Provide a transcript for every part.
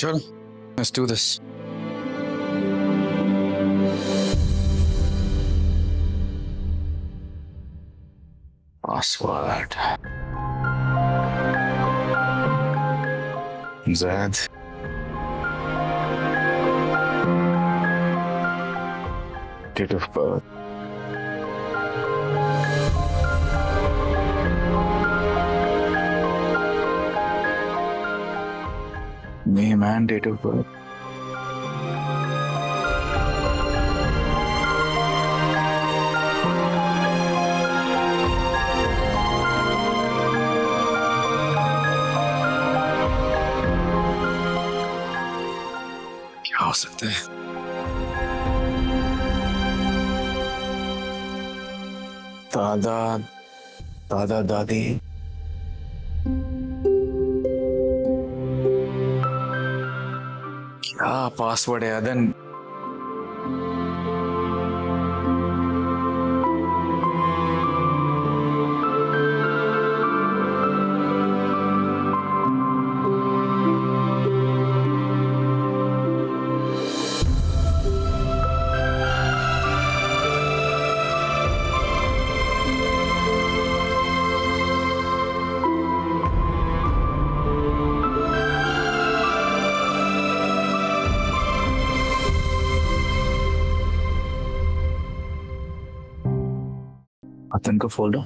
चल, let's do this. Password. Zed. Date of birth. Name and date of birth. क्या हो सकता है? दादा, दादा दादी, क्या पासवर्ड है अदन? अदन को फोल्डर।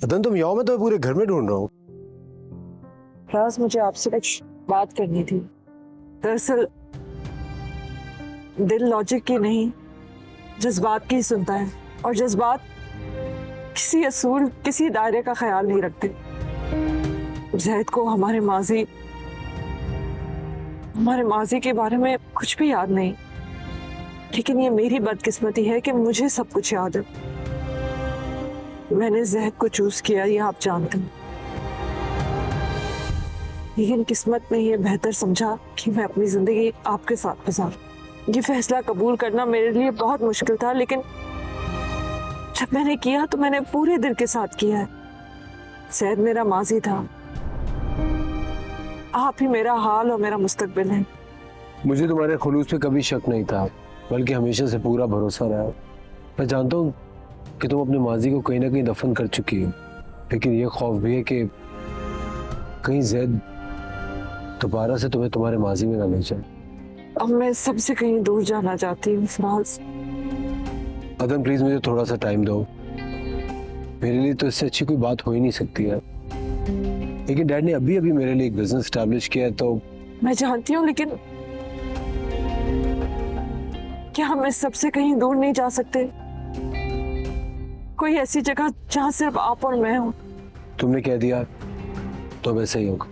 अदन तुम यहाँ में तो पूरे घर में ढूंढ रहा हूँ। राज, मुझे आपसे कुछ बात करनी थी। दरअसल दिल लॉजिक की नहीं, जज्बात की सुनता है, और जज्बात किसी असूल, किसी दायरे का ख्याल नहीं रखते। ज़ैद को हमारे माजी के बारे में कुछ भी याद नहीं, लेकिन ये मेरी बदकिस्मती है कि मुझे सब कुछ याद है। मैंने ज़ैद को चूज किया, ये आप जानते हैं, लेकिन किस्मत में ये बेहतर समझा कि मैं अपनी जिंदगी आपके साथ गुजारूं। ये फैसला कबूल करना मेरे लिए बहुत मुश्किल था, लेकिन जब मैंने किया तो मैंने पूरे दिल के साथ किया है। ज़ैद मेरा माजी था, आप ही मेरा हाल और मेरा मुस्तकबिल है। मुझे तुम्हारे खुलूस पे कभी शक नहीं था, बल्कि हमेशा से पूरा भरोसा रहा। मैं जानता हूँ कि तुम अपने माजी को कहीं ना कहीं दफन कर चुकी हो, लेकिन ये खौफ भी है कि कहीं ज़ैद दोबारा से तुम्हें तुम्हारे माजी में ना ले जाए। अब मैं सबसे कहीं दूर जाना चाहती हूँ फराज। अदन प्लीज मुझे थोड़ा सा टाइम दो। मेरे लिए तो इससे अच्छी कोई बात हो ही नहीं सकती है, लेकिन डैड ने अभी अभी मेरे लिए एक बिजनेस एस्टैब्लिश किया है। तो मैं जानती हूँ, लेकिन क्या हम इस सबसे कहीं दूर नहीं जा सकते? कोई ऐसी जगह जहाँ सिर्फ आप और मैं हूँ। तुमने कह दिया तो वैसे ही होगा।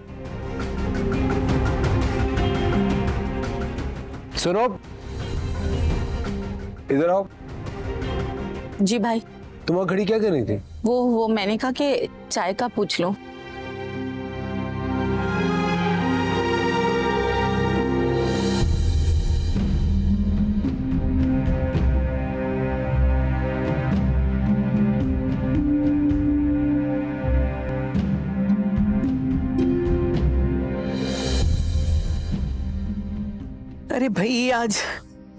सुनो, इधर आओ। जी भाई। तुम वहाँ खड़ी क्या कर रही थी? वो मैंने कहा कि चाय का पूछ लो। अरे भाई, आज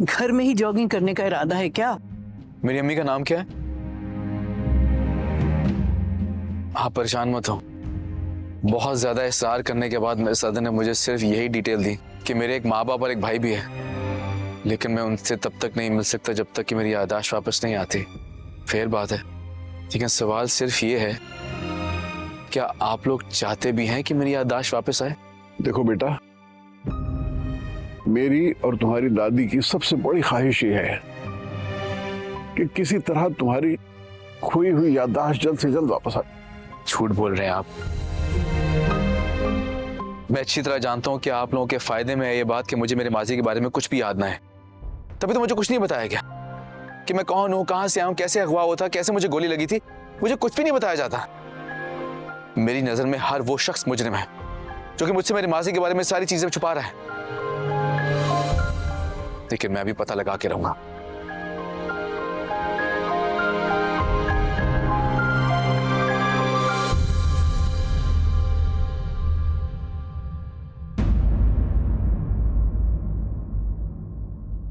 घर में ही जॉगिंग करने का इरादा है क्या? मेरी अम्मी का नाम क्या है? आप परेशान मत हो। बहुत ज्यादा इसरार करने के बाद मेरे सदर ने मुझे सिर्फ यही डिटेल दी कि मेरे एक माँ बाप और एक भाई भी है, लेकिन मैं उनसे तब तक नहीं मिल सकता जब तक कि मेरी याददाश्त वापस नहीं आती। फेर बात है, लेकिन सवाल सिर्फ ये है, क्या आप लोग चाहते भी हैं कि मेरी याददाश्त वापस आए? देखो बेटा, मेरी और तुम्हारी दादी की सबसे बड़ी ख्वाहिश ये है कि किसी तरह तुम्हारी खोई हुई याददाश्त जल्द से जल्द वापस आए। झूठ बोल रहे हैं आप। मैं अच्छी तरह जानता हूं कि आप लोगों के फायदे में है ये बात कि मुझे मेरे माजी के बारे में कुछ भी याद ना है। तभी तो मुझे कुछ नहीं बताया गया कि मैं कौन हूं, कहां से आया हूं, कैसे अगवा हुआ था, कैसे मुझे गोली लगी थी। मुझे कुछ भी नहीं बताया जाता। मेरी नजर में हर वो शख्स मुजरिम है जो कि मुझसे मेरे माजी के बारे में सारी चीजें छुपा रहा है, लेकिन मैं भी पता लगा के रहूंगा।